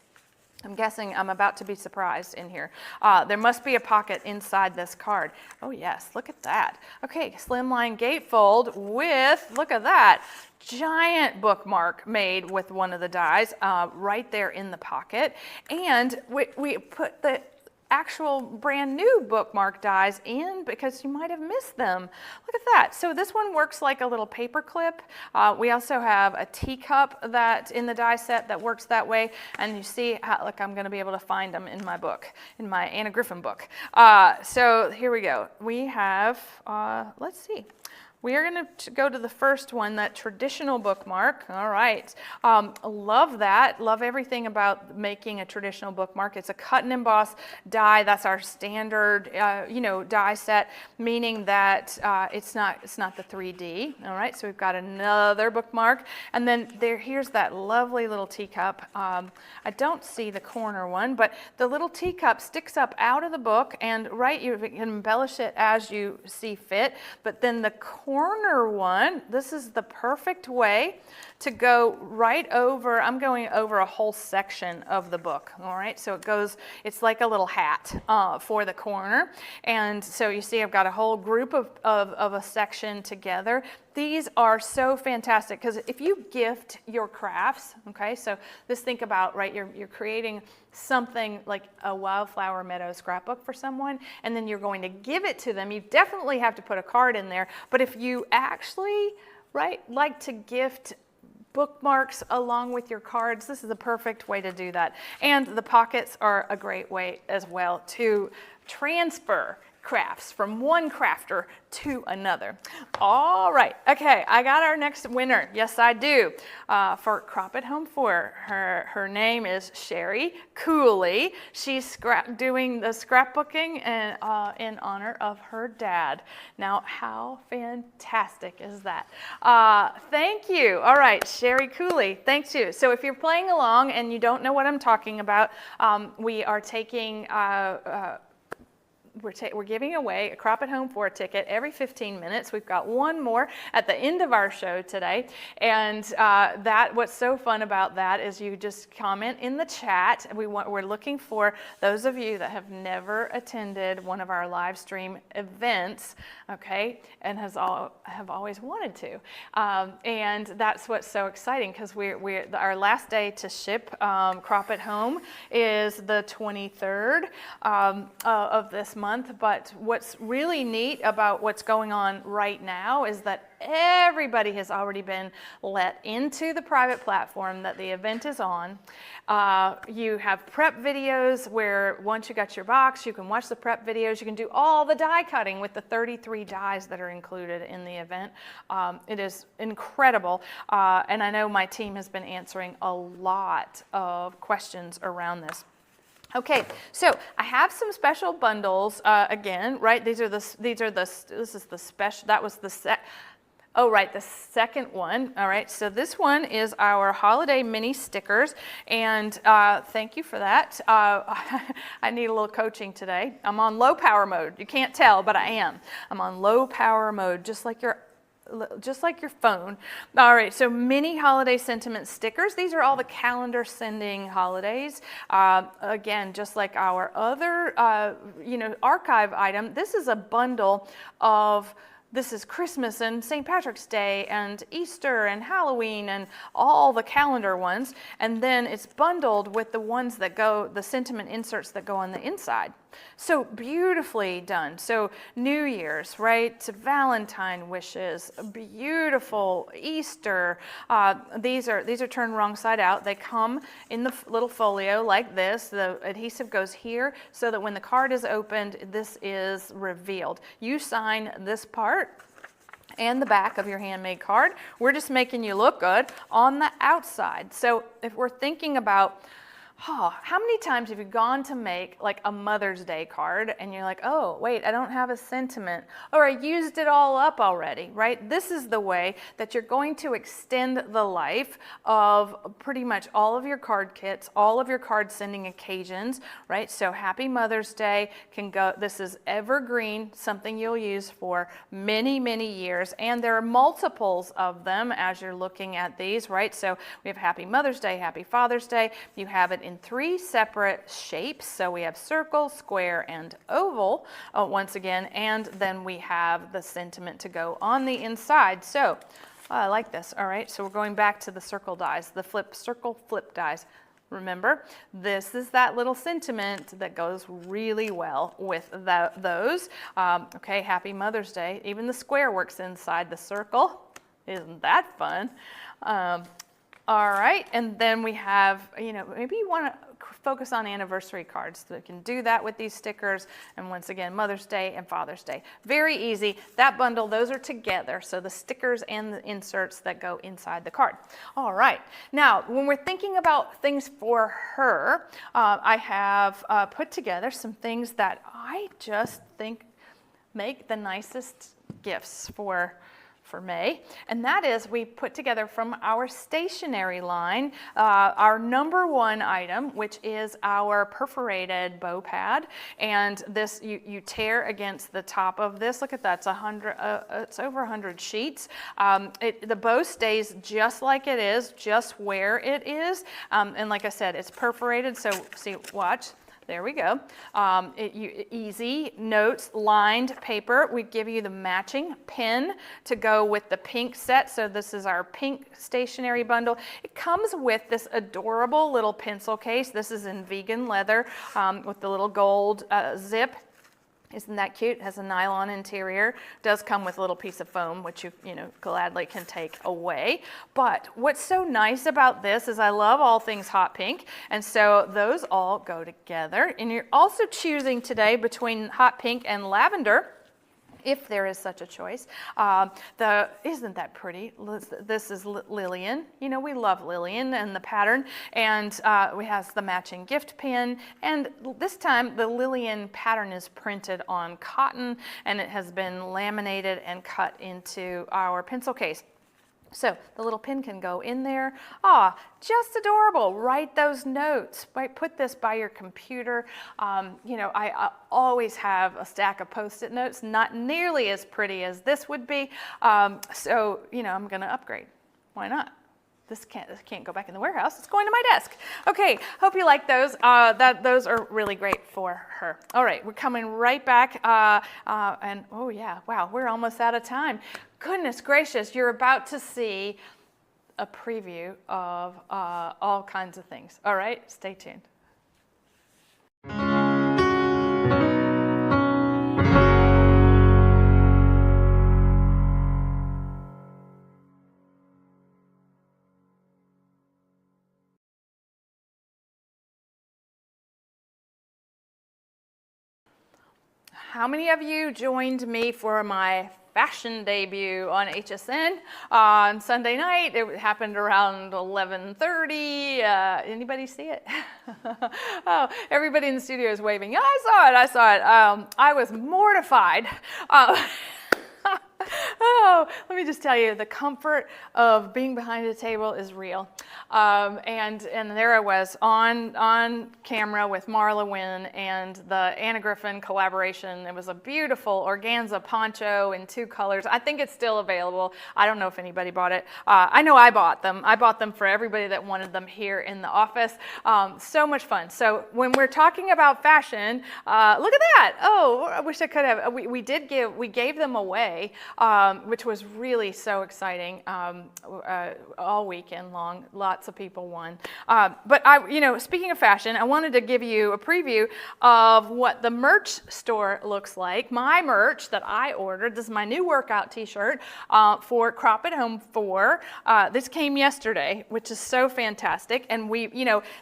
I'm guessing I'm about to be surprised in here. There must be a pocket inside this card. Oh yes, look at that. Okay, slimline gatefold with, look at that, giant bookmark made with one of the dies right there in the pocket. And we put the actual brand new bookmark dies in because you might have missed them. Look at that. So this one works like a little paper clip. We also have a teacup that in the die set that works that way. And you see how, look, I'm going to be able to find them in my book, in my Anna Griffin book. So here we go. We have, let's see. We are going to go to the first one, that traditional bookmark. All right. Love that. Love everything about making a traditional bookmark. It's a cut and emboss die. That's our standard, die set, meaning that it's not the 3D. All right. So we've got another bookmark. And then here's that lovely little teacup. I don't see the corner one, but the little teacup sticks up out of the book, and you can embellish it as you see fit. But then the corner one, this is the perfect way to go right over. I'm going over a whole section of the book. All right, so it's like a little hat for the corner. And so you see I've got a whole group of a section together. These are so fantastic because if you gift your crafts, okay, so just think about, right, you're creating something like a Wildflower Meadow scrapbook for someone, and then you're going to give it to them. You definitely have to put a card in there, but if you actually, right, like to gift bookmarks along with your cards, this is the perfect way to do that. And the pockets are a great way as well to transfer crafts from one crafter to another. All right, okay, I got our next winner. Yes, I do. For Crop at Home 4, her name is Sherry Cooley. She's doing the scrapbooking in honor of her dad. Now, how fantastic is that? Thank you. All right, Sherry Cooley, thanks you. So if you're playing along and you don't know what I'm talking about, we are taking we're giving away a Crop at Home 4 ticket every 15 minutes. We've got one more at the end of our show today. And what's so fun about that is you just comment in the chat. We're looking for those of you that have never attended one of our live stream events, okay, and have always wanted to. And that's what's so exciting, because our last day to ship Crop at Home is the 23rd of this month. But what's really neat about what's going on right now is that everybody has already been let into the private platform that the event is on. You have prep videos where once you got your box, you can watch the prep videos. You can do all the die cutting with the 33 dies that are included in the event. It is incredible. And I know my team has been answering a lot of questions around this. Okay, so I have some special bundles again, right? This is the special, that was the the second one. All right, so this one is our holiday mini stickers, and thank you for that. I need a little coaching today. I'm on low power mode. You can't tell, but I am. I'm on low power mode, just like your phone. All right, so mini holiday sentiment stickers. These are all the calendar sending holidays. Again, just like our other, archive item, this is a bundle of, this is Christmas and St. Patrick's Day and Easter and Halloween and all the calendar ones. And then it's bundled with the ones that go, the sentiment inserts that go on the inside. So beautifully done. So New Year's, right? To Valentine wishes, beautiful Easter. These are turned wrong side out. They come in the little folio like this. The adhesive goes here so that when the card is opened, this is revealed. You sign this part and the back of your handmade card. We're just making you look good on the outside. So if we're thinking about, how many times have you gone to make like a Mother's Day card and you're like, oh, wait, I don't have a sentiment, or I used it all up already, right? This is the way that you're going to extend the life of pretty much all of your card kits, all of your card sending occasions, right? So Happy Mother's Day can go, this is evergreen, something you'll use for many, many years. And there are multiples of them as you're looking at these, right? So we have Happy Mother's Day, Happy Father's Day. You have it in 3 separate shapes. So we have circle, square, and oval once again, and then we have the sentiment to go on the inside. So I like this. All right, so we're going back to the circle dies, the circle flip dies. Remember, this is that little sentiment that goes really well with those. Okay, Happy Mother's Day. Even the square works inside the circle. Isn't that fun? All right, and then we have, maybe you want to focus on anniversary cards. So you can do that with these stickers. And once again, Mother's Day and Father's Day. Very easy. That bundle, those are together. So the stickers and the inserts that go inside the card. All right. Now, when we're thinking about things for her, I have put together some things that I just think make the nicest gifts for May, and that is we put together from our stationery line our #1 item, which is our perforated bow pad. And this you tear against the top of this. Look at that, it's over 100 sheets. The bow stays just like it is, just where it is, and like I said, it's perforated. So see, watch. There we go. Easy notes, lined paper. We give you the matching pin to go with the pink set. So this is our pink stationery bundle. It comes with this adorable little pencil case. This is in vegan leather with the little gold zip. Isn't that cute? It has a nylon interior. Does come with a little piece of foam, which you gladly can take away. But what's so nice about this is I love all things hot pink, and so those all go together. And you're also choosing today between hot pink and lavender, if there is such a choice. Isn't that pretty? This is Lillian. We love Lillian and the pattern. And we have the matching gift pin. And this time the Lillian pattern is printed on cotton, and it has been laminated and cut into our pencil case. So the little pin can go in there. Just adorable. Write those notes. Right? Put this by your computer. I always have a stack of Post-it notes, not nearly as pretty as this would be. So I'm going to upgrade. Why not? This can't go back in the warehouse. It's going to my desk. Okay, hope you like those. Those are really great for her. All right, we're coming right back. And oh yeah, wow, we're almost out of time. Goodness gracious, you're about to see a preview of all kinds of things. All right, stay tuned. How many of you joined me for my fashion debut on HSN on Sunday night? It happened around 11:30. Anybody see it? Oh, everybody in the studio is waving. Yeah, I saw it. I was mortified. Oh, let me just tell you, the comfort of being behind a table is real. And there I was on camera with Marla Wynn and the Anna Griffin collaboration. It was a beautiful organza poncho in 2 colors. I think it's still available. I don't know if anybody bought it. I know I bought them. I bought them for everybody that wanted them here in the office. So much fun. So when we're talking about fashion, look at that. Oh, I wish I could have. We gave them away. Which was really so exciting all weekend long. Lots of people won. But speaking of fashion, I wanted to give you a preview of what the merch store looks like. My merch that I ordered. This is my new workout T-shirt for Crop at Home 4. This came yesterday, which is so fantastic. And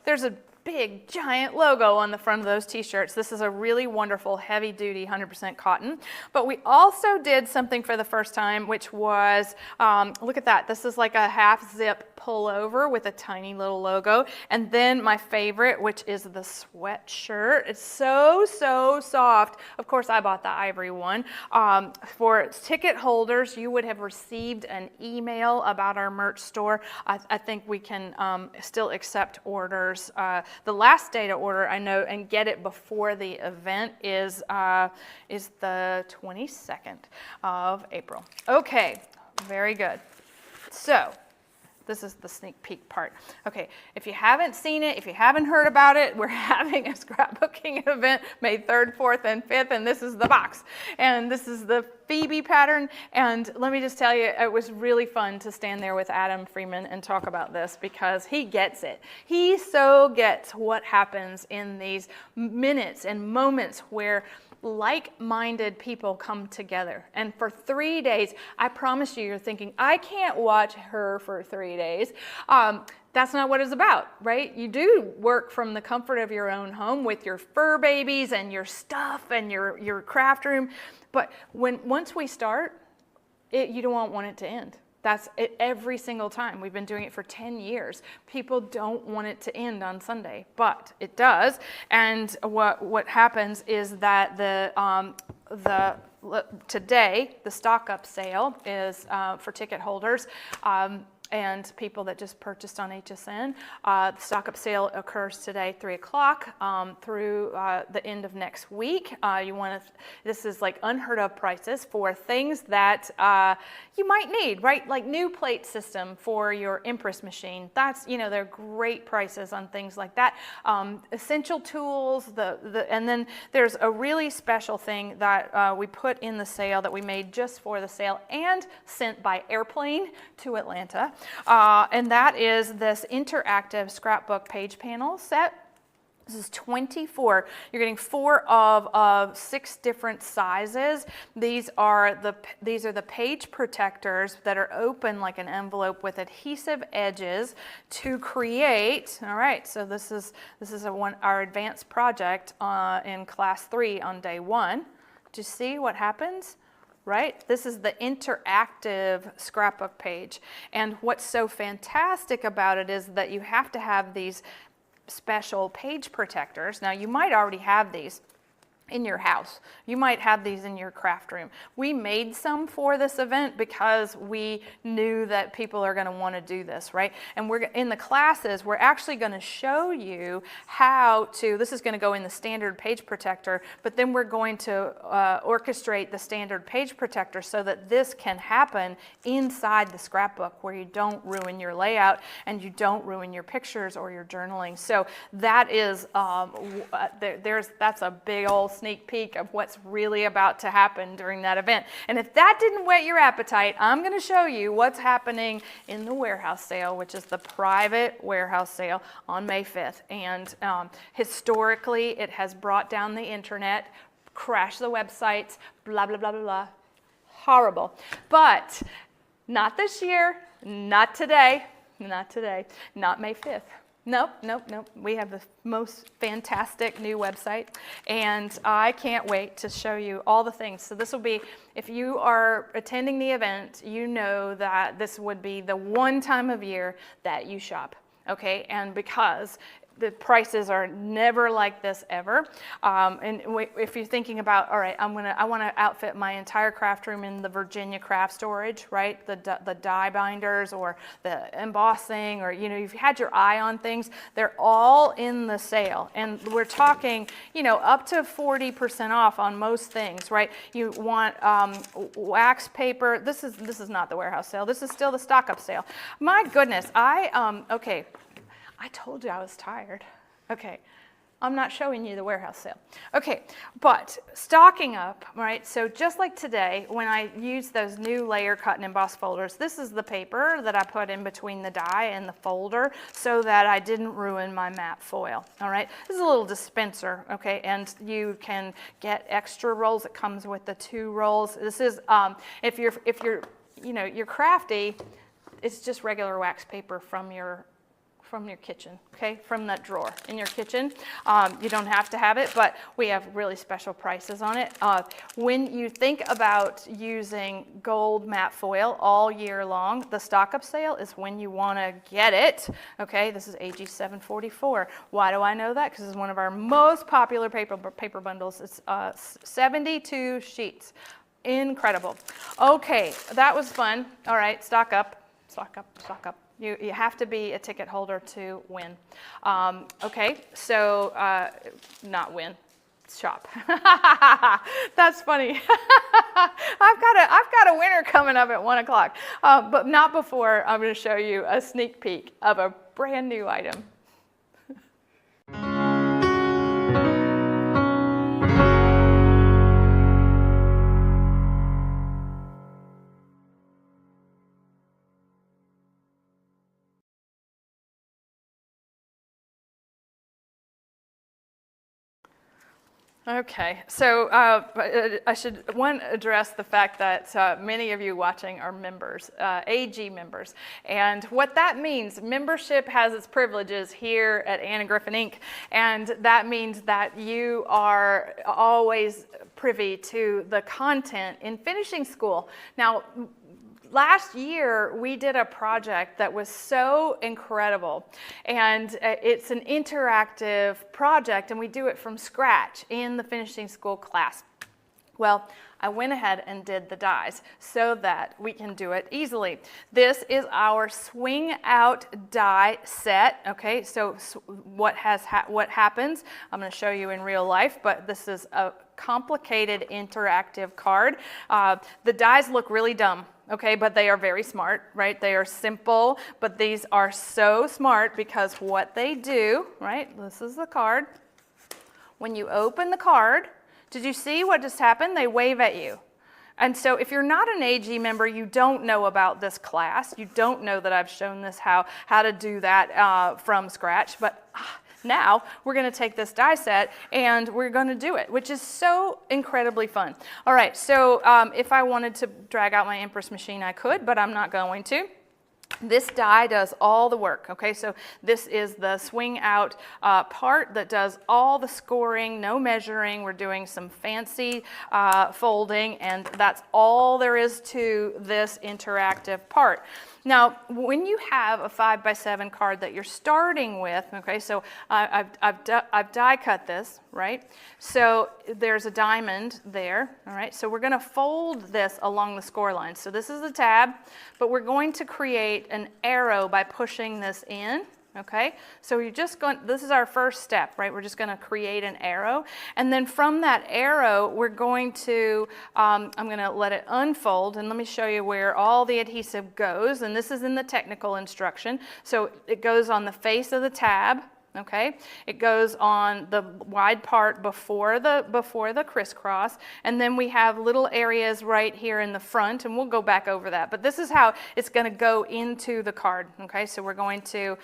there's a big giant logo on the front of those T-shirts. This is a really wonderful heavy duty 100% cotton. But we also did something for the first time, which was, look at that. This is like a half zip pullover with a tiny little logo. And then my favorite, which is the sweatshirt. It's so soft. Of course, I bought the ivory one. For ticket holders, you would have received an email about our merch store. I think we can still accept orders. The last day to order, I know, and get it before the event is the 22nd of April. Okay, very good. So this is the sneak peek part. Okay, if you haven't seen it, if you haven't heard about it, we're having a scrapbooking event May 3rd, 4th, and 5th, and this is the box. And this is the Phoebe pattern, and let me just tell you, it was really fun to stand there with Adam Freeman and talk about this because he gets it. He so gets what happens in these minutes and moments where like-minded people come together. And for 3 days, I promise you're thinking, I can't watch her for 3 days. That's not what it's about, right? You do work from the comfort of your own home with your fur babies and your stuff and your craft room. But once we start, you don't want it to end. That's it every single time. We've been doing it for 10 years. People don't want it to end on Sunday, but it does. And what happens is that today, the stock up sale is for ticket holders. And people that just purchased on HSN. The stock up sale occurs today, 3 o'clock through the end of next week. This is like unheard of prices for things that you might need, right? Like new plate system for your Empress machine. That's, they're great prices on things like that. Essential tools, and then there's a really special thing that we put in the sale that we made just for the sale and sent by airplane to Atlanta. And that is this interactive scrapbook page panel set. This is 24. You're getting 4 of 6 different sizes. These are the page protectors that are open like an envelope with adhesive edges to create. All right, so this is our advanced project in class 3 on day 1. To see what happens. Right? This is the interactive scrapbook page. And what's so fantastic about it is that you have to have these special page protectors. Now, you might already have these in your house. You might have these in your craft room. We made some for this event because we knew that people are going to want to do this, right? And we're in the classes, we're actually going to show you how to, this is going to go in the standard page protector, but then we're going to orchestrate the standard page protector so that this can happen inside the scrapbook where you don't ruin your layout and you don't ruin your pictures or your journaling. So that is, that's a big old sneak peek of what's really about to happen during that event. And if that didn't whet your appetite, I'm going to show you what's happening in the warehouse sale, which is the private warehouse sale on May 5th. And historically, it has brought down the internet, crashed the websites, blah, blah, blah, blah, blah. Horrible. But not this year, not today, not May 5th. Nope. We have the most fantastic new website, and I can't wait to show you all the things. So this will be, if you are attending the event, you know that this would be the one time of year that you shop, okay? And because the prices are never like this ever. And if you're thinking about, all right, I want to outfit my entire craft room in the Virginia craft storage, right? The die binders or the embossing, or you've had your eye on things. They're all in the sale, and we're talking, up to 40% off on most things, right? You want wax paper. This is not the warehouse sale. This is still the stock up sale. My goodness, okay. I told you I was tired. Okay, I'm not showing you the warehouse sale. Okay, but stocking up, right? So just like today, when I use those new layer cut and emboss folders, this is the paper that I put in between the die and the folder so that I didn't ruin my matte foil, all right? This is a little dispenser, okay? And you can get extra rolls. It comes with the 2 rolls. This is, if you're crafty, it's just regular wax paper from your kitchen, okay, from that drawer in your kitchen. You don't have to have it, but we have really special prices on it. When you think about using gold matte foil all year long, the stock up sale is when you want to get it, okay? This is AG 744. Why do I know that? Because it's one of our most popular paper bundles. It's 72 sheets. Incredible. Okay, that was fun. All right, stock up. You have to be a ticket holder to win. Okay, so not win, shop. That's funny. I've got a winner coming up at 1 o'clock, but not before I'm going to show you a sneak peek of a brand new item. Okay, so I should address the fact that many of you watching are members, AG members, and what that means. Membership has its privileges here at Anna Griffin Inc., and that means that you are always privy to the content in finishing school. Now, last year, we did a project that was so incredible, and it's an interactive project, and we do it from scratch in the finishing school class. Well, I went ahead and did the dies so that we can do it easily. This is our swing out die set, okay? So what happens, I'm going to show you in real life, but this is a complicated interactive card. The dies look really dumb. Okay, but they are very smart, right? They are simple, but these are so smart because what they do, right? This is the card. When you open the card, did you see what just happened? They wave at you. And so if you're not an AG member, you don't know about this class. You don't know that I've shown this how to do that from scratch, but Now we're going to take this die set and we're going to do it, which is so incredibly fun. All right, so if I wanted to drag out my Empress machine, I could, but I'm not going to. This die does all the work, okay? So this is the swing out part that does all the scoring, no measuring. We're doing some fancy folding, and that's all there is to this interactive part. Now, when you have a 5x7 card that you're starting with, okay, so I've die cut this, right? So there's a diamond there, all right? So we're going to fold this along the score line. So this is the tab, but we're going to create an arrow by pushing this in. Okay, so you're just going, this is our first step, right? We're just going to create an arrow. And then from that arrow, we're going to, I'm going to let it unfold. And let me show you where all the adhesive goes. And this is in the technical instruction. So it goes on the face of the tab. Okay, it goes on the wide part before the crisscross, and then we have little areas right here in the front, and we'll go back over that. But this is how it's going to go into the card. Okay, so we're going to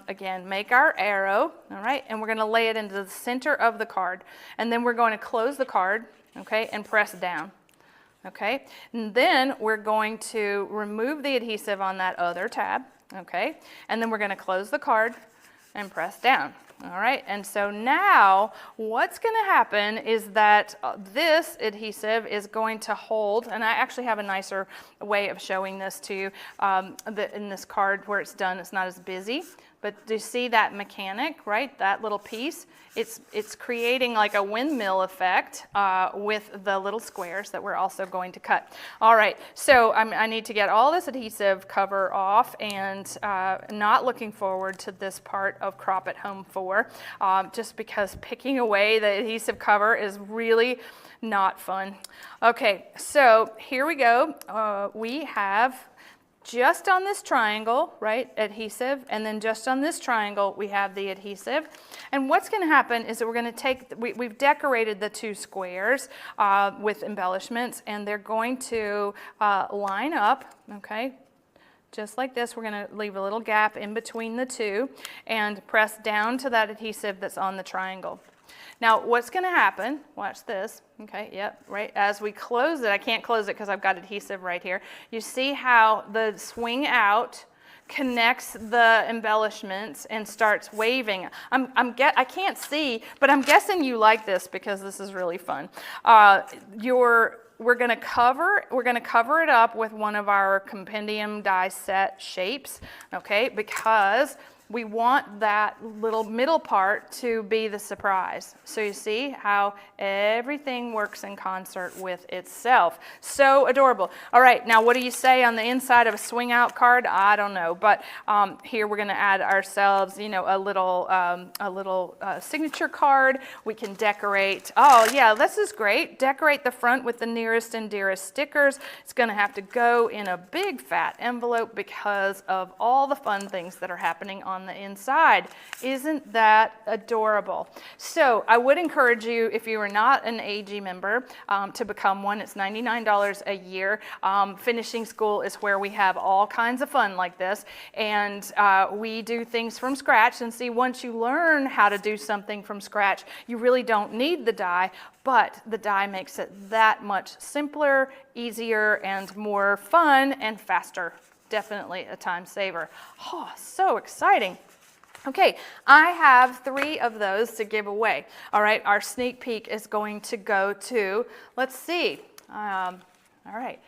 again make our arrow, all right, and we're going to lay it into the center of the card, and then we're going to close the card, okay, and press down. Okay, and then we're going to remove the adhesive on that other tab. Okay, and then we're going to close the card and press down. All right, and so now what's going to happen is that this adhesive is going to hold, and I actually have a nicer way of showing this to you in this card where it's done. It's not as busy, but do you see that mechanic, right? That little piece, it's creating like a windmill effect with the little squares that we're also going to cut. All right, so I need to get all this adhesive cover off, and not looking forward to this part of Crop at Home 4, just because picking away the adhesive cover is really not fun. Okay, so here we go. We have just on this triangle, right, adhesive, and then just on this triangle we have the adhesive. And what's going to happen is that we're going to take, we've decorated the two squares with embellishments, and they're going to line up, okay, just like this. We're going to leave a little gap in between the two and press down to that adhesive that's on the triangle. Now, what's going to happen, watch this, okay, yep, right, as we close it, I can't close it because I've got adhesive right here. You see how the swing out connects the embellishments and starts waving. I can't see, but I'm guessing you like this because this is really fun. We're going to cover it up with one of our compendium die set shapes, okay, because we want that little middle part to be the surprise. So you see how everything works in concert with itself. So adorable. All right, now what do you say on the inside of a swing out card? I don't know, but here we're going to add ourselves, you know, a little signature card. We can decorate. Oh yeah, this is great. Decorate the front with the nearest and dearest stickers. It's going to have to go in a big fat envelope because of all the fun things that are happening on the inside. Isn't that adorable? So I would encourage you, if you are not an AG member, to become one. It's $99 a year. Finishing school is where we have all kinds of fun like this, and we do things from scratch. And see, once you learn how to do something from scratch, you really don't need the die, but the die makes it that much simpler, easier, and more fun and faster. Definitely a time saver. Oh, so exciting. Okay, I have 3 of those to give away. All right, our sneak peek is going to go to, let's see. All right,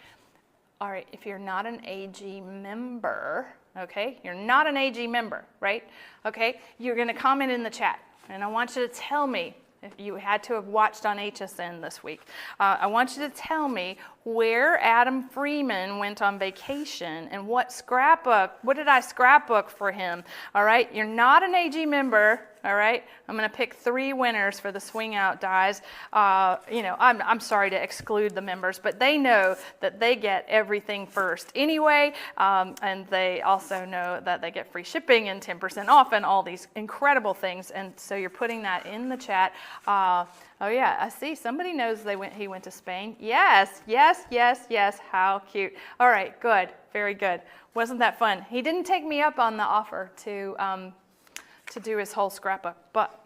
if you're not an AG member, okay, you're not an AG member, right? Okay, you're going to comment in the chat, and I want you to tell me, if you had to have watched on HSN this week, I want you to tell me where Adam Freeman went on vacation and what did I scrapbook for him? All right, you're not an AG member. All right, I'm going to pick 3 winners for the swing out dies. You know, I'm sorry to exclude the members, but they know that they get everything first anyway, and they also know that they get free shipping and 10% off and all these incredible things. And so you're putting that in the chat. Oh yeah, I see somebody knows he went to Spain. Yes, yes, yes, yes. How cute. All right, good, very good. Wasn't that fun? He didn't take me up on the offer to to do his whole scrapbook, but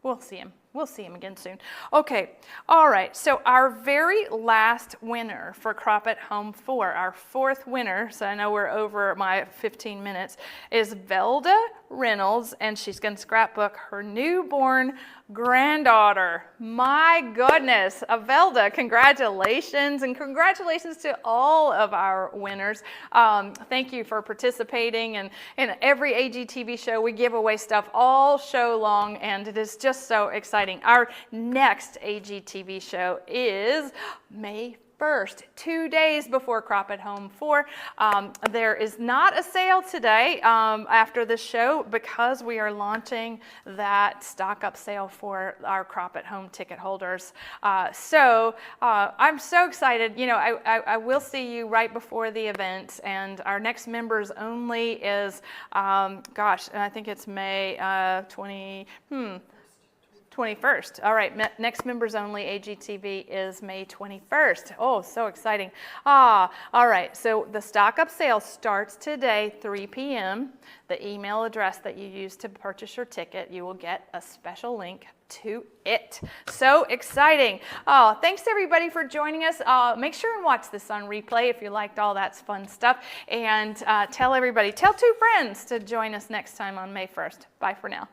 we'll see him. We'll see him again soon. Okay, all right, so our very last winner for Crop at Home 4, our fourth winner, so I know we're over my 15 minutes, is Velda Reynolds, and she's going to scrapbook her newborn granddaughter. My goodness, Velda, congratulations, and congratulations to all of our winners. Thank you for participating, and in every AGTV show, we give away stuff all show long, and it is just so exciting. Our next AGTV show is May 1st, 2 days before Crop at Home 4. There is not a sale today after the show because we are launching that stock up sale for our Crop at Home ticket holders. So I'm so excited. You know, I will see you right before the event, and our next members only is, gosh, I think it's May 21st. All right, next members only AGTV is May 21st. Oh, so exciting. All right, so the stock up sale starts today, 3 p.m. The email address that you use to purchase your ticket, you will get a special link to it. So exciting. Oh, thanks everybody for joining us. Make sure and watch this on replay if you liked all that fun stuff. And tell everybody, tell 2 friends to join us next time on May 1st. Bye for now.